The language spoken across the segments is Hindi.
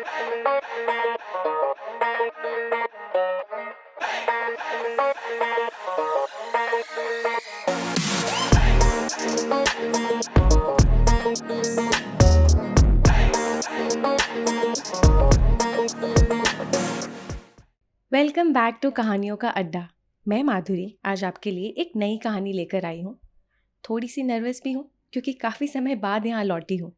वेलकम बैक टू कहानियों का अड्डा। मैं माधुरी आज आपके लिए एक नई कहानी लेकर आई हूँ। थोड़ी सी नर्वस भी हूँ क्योंकि काफ़ी समय बाद यहाँ लौटी हूँ।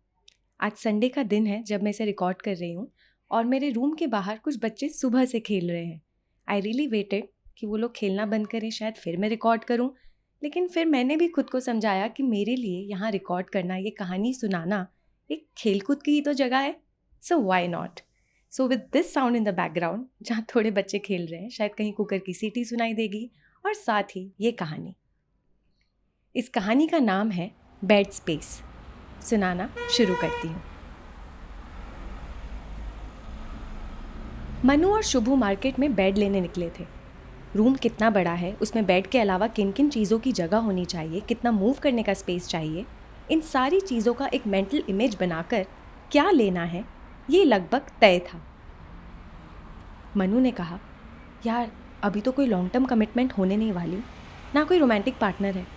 आज संडे का दिन है जब मैं इसे रिकॉर्ड कर रही हूँ और मेरे रूम के बाहर कुछ बच्चे सुबह से खेल रहे हैं। आई रियली वेटेड कि वो लोग खेलना बंद करें, शायद फिर मैं रिकॉर्ड करूँ। लेकिन फिर मैंने भी खुद को समझाया कि मेरे लिए यहाँ रिकॉर्ड करना, ये कहानी सुनाना एक खेलकूद की ही तो जगह है। So why not. So with this sound in the background, जहाँ थोड़े बच्चे खेल रहे हैं, शायद कहीं कुकर की सीटी सुनाई देगी, और साथ ही ये कहानी। इस कहानी का नाम है बेड स्पेस। सुनाना शुरू करती हूँ। मनु और शुभू मार्केट में बेड लेने निकले थे। रूम कितना बड़ा है, उसमें बेड के अलावा किन किन चीज़ों की जगह होनी चाहिए, कितना मूव करने का स्पेस चाहिए, इन सारी चीज़ों का एक मेंटल इमेज बनाकर क्या लेना है, ये लगभग तय था। मनु ने कहा, यार अभी तो कोई लॉन्ग टर्म कमिटमेंट होने नहीं वाली, ना कोई रोमांटिक पार्टनर है,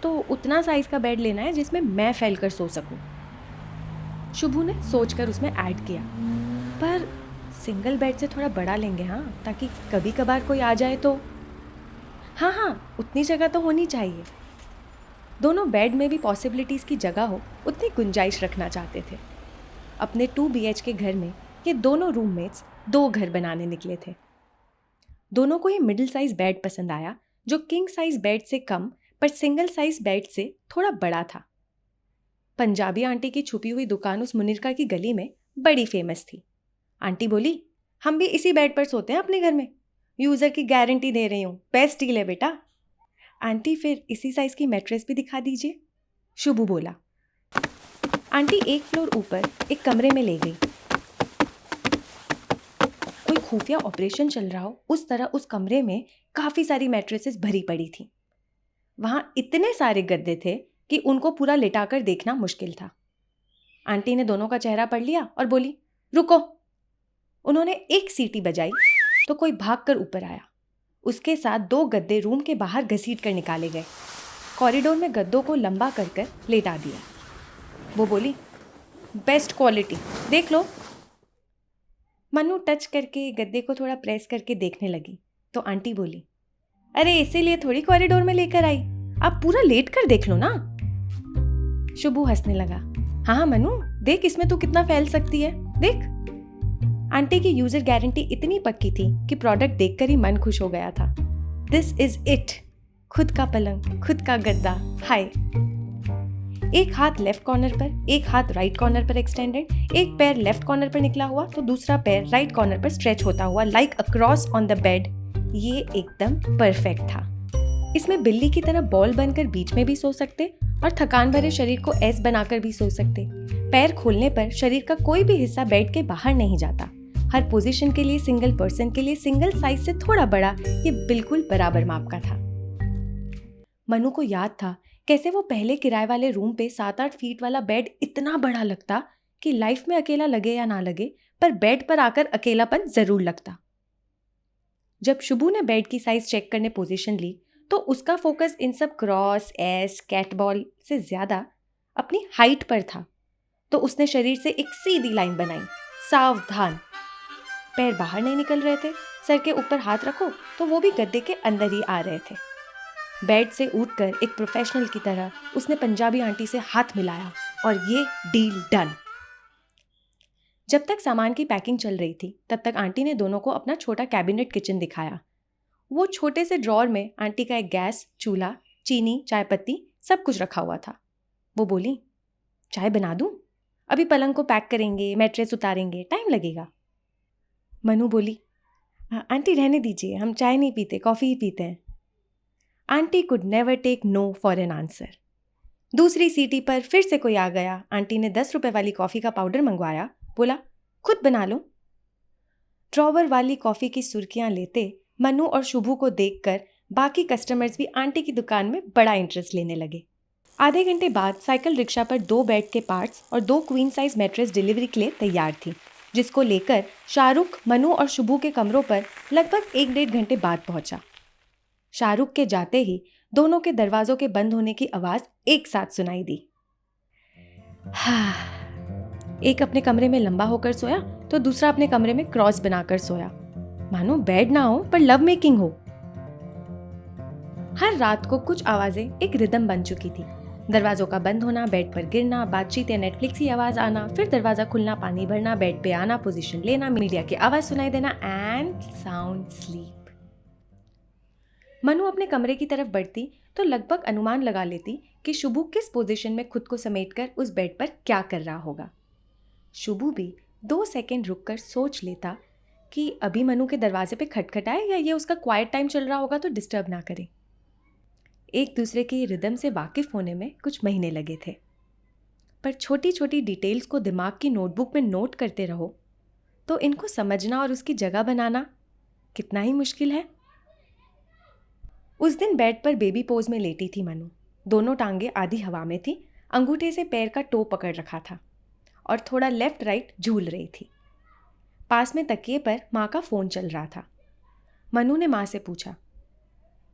तो उतना साइज़ का बेड लेना है जिसमें मैं फैल कर सो सकूं। शुभू ने सोचकर उसमें ऐड किया, पर सिंगल बेड से थोड़ा बड़ा लेंगे, हाँ, ताकि कभी कभार कोई आ जाए तो। हाँ, उतनी जगह तो होनी चाहिए। दोनों बेड में भी पॉसिबिलिटीज़ की जगह हो उतनी गुंजाइश रखना चाहते थे। अपने 2 BH के घर में ये दोनों रूममेट्स 2 घर बनाने निकले थे। दोनों को ये मिडिल साइज बेड पसंद आया, जो किंग साइज बेड से कम पर सिंगल साइज बेड से थोड़ा बड़ा था। पंजाबी आंटी की छुपी हुई दुकान उस मुनिरका की गली में बड़ी फेमस थी। आंटी बोली, हम भी इसी बेड पर सोते हैं अपने घर में, यूज़र की गारंटी दे रही हूँ, बेस्ट डील है बेटा। आंटी फिर इसी साइज की मैट्रेस भी दिखा दीजिए, शुभू बोला। आंटी एक फ्लोर ऊपर एक कमरे में ले गई। कोई खुफिया ऑपरेशन चल रहा हो उस तरह उस कमरे में काफ़ी सारी मैट्रेसेस भरी पड़ी थी। वहाँ इतने सारे गद्दे थे कि उनको पूरा लिटाकर देखना मुश्किल था। आंटी ने दोनों का चेहरा पढ़ लिया और बोली, रुको। उन्होंने एक सीटी बजाई तो कोई भागकर ऊपर आया। उसके साथ 2 गद्दे रूम के बाहर घसीट कर निकाले गए। कॉरिडोर में गद्दों को लंबा कर लेटा दिया। वो बोली, बेस्ट क्वालिटी, देख लो। मनु टच करके गद्दे को थोड़ा प्रेस करके देखने लगी तो आंटी बोली, अरे इसीलिए थोड़ी कॉरिडोर में लेकर आई, आप पूरा लेट कर देख लो ना। शुभू हंसने लगा, हाँ मनु देख, इसमें तू कितना फैल सकती है, देख। आंटी की यूजर गारंटी इतनी पक्की थी कि प्रोडक्ट देखकर ही मन खुश हो गया था। दिस इज इट, खुद का पलंग, खुद का गद्दा, हाय। एक हाथ लेफ्ट कॉर्नर पर, एक हाथ राइट कॉर्नर पर एक्सटेंडेड, एक पैर लेफ्ट कॉर्नर पर निकला हुआ तो दूसरा पैर राइट कॉर्नर पर स्ट्रेच होता हुआ like across on the bed. ये एकदम परफेक्ट था। इसमें बिल्ली की तरह बॉल बनकर बीच में भी सो सकते और थकान भरे शरीर को एस बनाकर भी सो सकते। पैर खोलने पर शरीर का कोई भी हिस्सा बेड के बाहर नहीं जाता। हर पोजीशन के लिए, सिंगल पर्सन के लिए, सिंगल साइज से थोड़ा बड़ा, ये बिल्कुल बराबर माप का था। मनु को याद था कैसे वो पहले किराए वाले रूम पे 7-8 फीट वाला बेड इतना बड़ा लगता कि लाइफ में अकेला लगे या ना लगे, पर बेड पर आकर अकेलापन जरूर लगता। जब शुभू ने बेड की साइज चेक करने पोजीशन ली तो उसका फोकस इन सब क्रॉस, एस, कैटबॉल से ज्यादा अपनी हाइट पर था। तो उसने शरीर से एक सीधी लाइन बनाई, सावधान। पैर बाहर नहीं निकल रहे थे, सर के ऊपर हाथ रखो तो वो भी गद्दे के अंदर ही आ रहे थे। बेड से उठकर एक प्रोफेशनल की तरह उसने पंजाबी आंटी से हाथ मिलाया और ये डील डन। जब तक सामान की पैकिंग चल रही थी तब तक आंटी ने दोनों को अपना छोटा कैबिनेट किचन दिखाया। वो छोटे से ड्रॉर में आंटी का एक गैस, चूल्हा, चीनी, चाय पत्ती सब कुछ रखा हुआ था। वो बोली, चाय बना दूं? अभी पलंग को पैक करेंगे, मैट्रेस उतारेंगे, टाइम लगेगा। मनु बोली, आंटी रहने दीजिए, हम चाय नहीं पीते, कॉफ़ी ही पीते हैं। Aunty could never take no for an answer. दूसरी सीटी पर फिर से कोई आ गया। आंटी ने 10 रुपए वाली कॉफ़ी का पाउडर मंगवाया, बोला, खुद बना लो। ड्रॉवर वाली कॉफ़ी की सुर्खियां लेते मनु और शुभू को देखकर बाकी कस्टमर्स भी आंटी की दुकान में बड़ा इंटरेस्ट लेने लगे। आधे घंटे बाद साइकिल रिक्शा पर 2 बेड के पार्ट्स और 2 क्वीन साइज मैट्रेस डिलीवरी के लिए तैयार थी। जिसको लेकर शाहरुख मनु और शुभू के कमरों पर लगभग 1-1.5 घंटे बाद पहुंचा। शाहरुख के जाते ही दोनों के दरवाजों के बंद होने की आवाज एक साथ सुनाई दी। एक अपने कमरे में लंबा होकर सोया तो दूसरा अपने कमरे में क्रॉस बनाकर सोया, मानो बेड ना हो पर लव मेकिंग हो। हर रात को कुछ आवाजें एक रिदम बन चुकी थी। दरवाजों का बंद होना, बेड पर गिरना, बातचीत या नेटफ्लिक्स की आवाज आना, फिर दरवाजा खुलना, पानी भरना, बेड पे आना, पोजीशन लेना, मीडिया की आवाज सुनाई देना एंड साउंड स्लीप। मनु अपने कमरे की तरफ बढ़ती तो लगभग अनुमान लगा लेती कि शुभू किस पोजीशन में खुद को समेटकर उस बेड पर क्या कर रहा होगा। शुभू भी 2 सेकंड रुककर सोच लेता कि अभी मनु के दरवाजे पे खटखटाए या ये उसका क्वाइट टाइम चल रहा होगा तो डिस्टर्ब ना करे। एक दूसरे की रिदम से वाकिफ होने में कुछ महीने लगे थे, पर छोटी छोटी डिटेल्स को दिमाग की नोटबुक में नोट करते रहो तो इनको समझना और उसकी जगह बनाना कितना ही मुश्किल है। उस दिन बेड पर बेबी पोज में लेटी थी मनु। दोनों टांगे आधी हवा में थी, अंगूठे से पैर का टो पकड़ रखा था और थोड़ा लेफ्ट राइट झूल रही थी। पास में तकिए पर माँ का फ़ोन चल रहा था। मनु ने माँ से पूछा,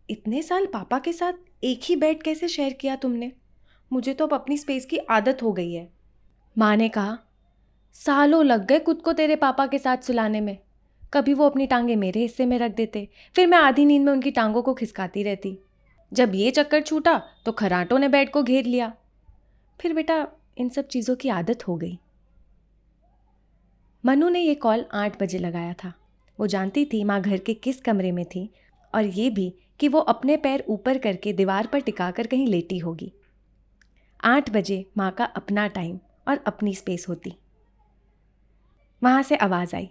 इतने साल पापा के साथ एक ही बेड कैसे शेयर किया तुमने? मुझे तो अब अपनी स्पेस की आदत हो गई है। माँ ने कहा, सालों लग गए खुद को तेरे पापा के साथ सुलाने में। कभी वो अपनी टांगे मेरे हिस्से में रख देते, फिर मैं आधी नींद में उनकी टांगों को खिसकाती रहती। जब ये चक्कर छूटा तो खर्राटों ने बेड को घेर लिया। फिर बेटा इन सब चीज़ों की आदत हो गई। मनु ने ये कॉल 8 बजे लगाया था। वो जानती थी माँ घर के किस कमरे में थी और ये भी कि वो अपने पैर ऊपर करके दीवार पर टिकाकर कहीं लेटी होगी। 8 बजे माँ का अपना टाइम और अपनी स्पेस होती। वहाँ से आवाज़ आई,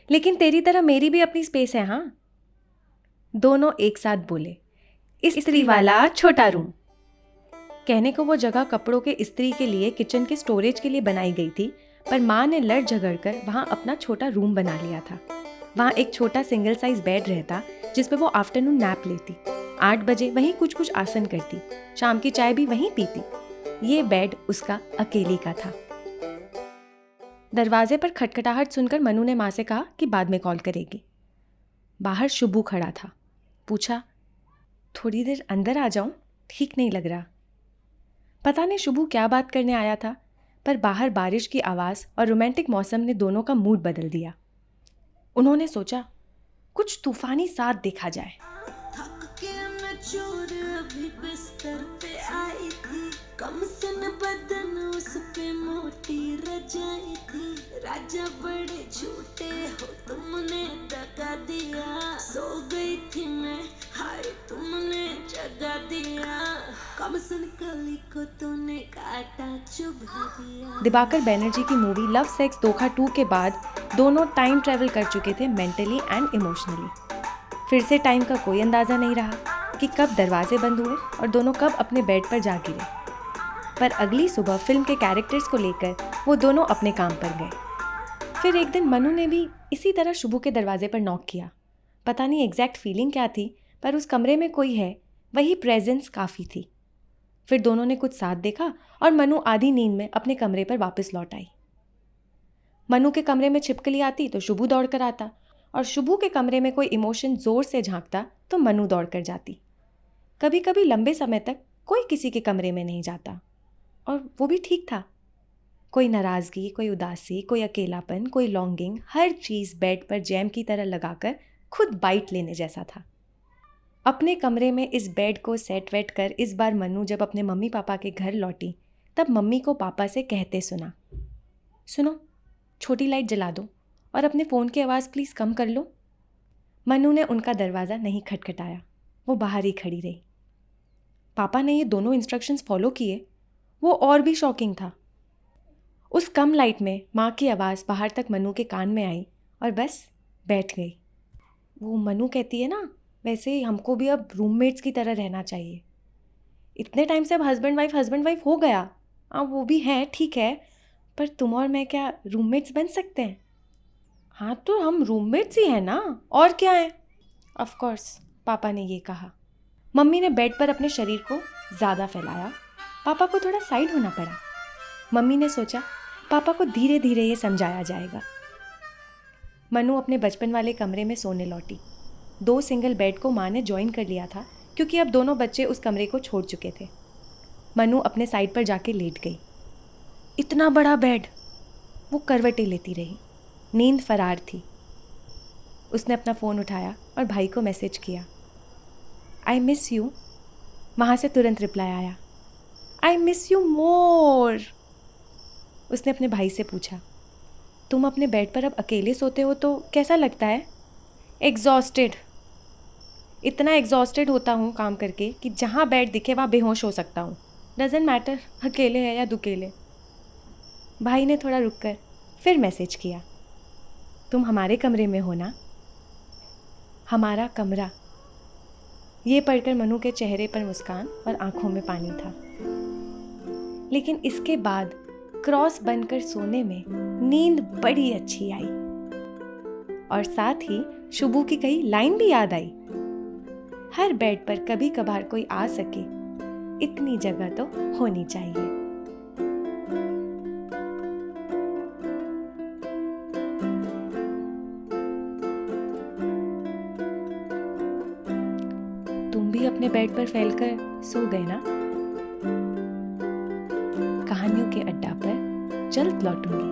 लेकिन तेरी तरह मेरी भी अपनी स्पेस है। हाँ, दोनों एक साथ बोले, इस्त्री वाला छोटा रूम। कहने को वो जगह कपड़ों के इस्त्री के लिए किचन के स्टोरेज के लिए बनाई गई थी, पर माँ ने लड़ झगड़ कर वहाँ अपना छोटा रूम बना लिया था। वहाँ एक छोटा सिंगल साइज बेड रहता जिस पे वो आफ्टरनून नैप लेती। 8 बजे वहीं कुछ कुछ आसन करती, शाम की चाय भी वहीं पीती। ये बेड उसका अकेली का था। दरवाजे पर खटखटाहट सुनकर मनु ने माँ से कहा कि बाद में कॉल करेगी। बाहर शुभू खड़ा था। पूछा, थोड़ी देर अंदर आ जाऊं? ठीक नहीं लग रहा। पता नहीं शुभू क्या बात करने आया था, पर बाहर बारिश की आवाज़ और रोमांटिक मौसम ने दोनों का मूड बदल दिया। उन्होंने सोचा, कुछ तूफानी साथ देखा जाए। थक के मैं चोर अभी बिस्तर पे आई थी, कम सन बदन उस पे मोटी रजाई थी। राजा बड़े झूठे हो तुमने दगा दिया, सो गई थी मैं, हाय तुमने जगा दिया। कम सन कली को तूने काटा चुभा दिया। दिबाकर बैनर्जी की मूवी लव सेक्स धोखा 2 के बाद दोनों टाइम ट्रैवल कर चुके थे, मेंटली एंड इमोशनली। फिर से टाइम का कोई अंदाज़ा नहीं रहा कि कब दरवाजे बंद हुए और दोनों कब अपने बेड पर जा गिरे। पर अगली सुबह फिल्म के कैरेक्टर्स को लेकर वो दोनों अपने काम पर गए। फिर एक दिन मनु ने भी इसी तरह शुभू के दरवाजे पर नॉक किया। पता नहीं एग्जैक्ट फीलिंग क्या थी, पर उस कमरे में कोई है, वही प्रेजेंस काफ़ी थी। फिर दोनों ने कुछ साथ देखा और मनु आधी नींद में अपने कमरे पर वापस लौट आई। मनु के कमरे में छिपकली आती तो शुभू दौड़ कर आता, और शुभू के कमरे में कोई इमोशन जोर से झांकता तो मनु दौड़ कर जाती। कभी कभी लंबे समय तक कोई किसी के कमरे में नहीं जाता, और वो भी ठीक था। कोई नाराज़गी, कोई उदासी, कोई अकेलापन, कोई लॉन्गिंग, हर चीज़ बेड पर जैम की तरह लगाकर खुद बाइट लेने जैसा था। अपने कमरे में इस बेड को सेट वेट कर इस बार मनु जब अपने मम्मी पापा के घर लौटी, तब मम्मी को पापा से कहते सुना, सुनो, छोटी लाइट जला दो और अपने फ़ोन की आवाज़ प्लीज़ कम कर लो। मनु ने उनका दरवाज़ा नहीं खटखटाया, वो बाहर ही खड़ी रही। पापा ने ये दोनों इंस्ट्रक्शंस फॉलो किए, वो और भी शॉकिंग था। उस कम लाइट में माँ की आवाज़ बाहर तक मनु के कान में आई और बस बैठ गई। वो मनु कहती है ना, वैसे हमको भी अब रूममेट्स की तरह रहना चाहिए। इतने टाइम से अब हस्बैंड वाइफ हो गया। हाँ, वो भी हैं, ठीक है, पर तुम और मैं क्या रूममेट्स बन सकते हैं? हाँ, तो हम रूममेट्स ही हैं ना, और क्या है? ऑफ कोर्स, पापा ने ये कहा। मम्मी ने बेड पर अपने शरीर को ज़्यादा फैलाया। पापा को थोड़ा साइड होना पड़ा। मम्मी ने सोचा पापा को धीरे धीरे ये समझाया जाएगा। मनु अपने बचपन वाले कमरे में सोने लौटी। 2 सिंगल बेड को माँ ने ज्वाइन कर लिया था क्योंकि अब दोनों बच्चे उस कमरे को छोड़ चुके थे। मनु अपने साइड पर जाके लेट गई। इतना बड़ा बेड! वो करवटें लेती रही। नींद फरार थी। उसने अपना फ़ोन उठाया और भाई को मैसेज किया। I miss you. वहाँ से तुरंत रिप्लाई आया, आई मिस यू मोर। उसने अपने भाई से पूछा, तुम अपने बेड पर अब अकेले सोते हो तो कैसा लगता है? एग्जॉस्टेड। इतना एग्जॉस्टेड होता हूँ काम करके कि जहाँ बेड दिखे वहाँ बेहोश हो सकता हूँ। डजेंट मैटर अकेले है या दुकेले। भाई ने थोड़ा रुककर फिर मैसेज किया, तुम हमारे कमरे में हो ना? हमारा कमरा। ये पढ़कर मनु के चेहरे पर मुस्कान और आंखों में पानी था। लेकिन इसके बाद क्रॉस बनकर सोने में नींद बड़ी अच्छी आई और साथ ही शुभू की कई लाइन भी याद आई। हर बेड पर कभी कभार कोई आ सके, इतनी जगह तो होनी चाहिए। तुम भी अपने बेड पर फैलकर सो गए ना? कहानियों के अड्डा पर जल्द लौटूंगी।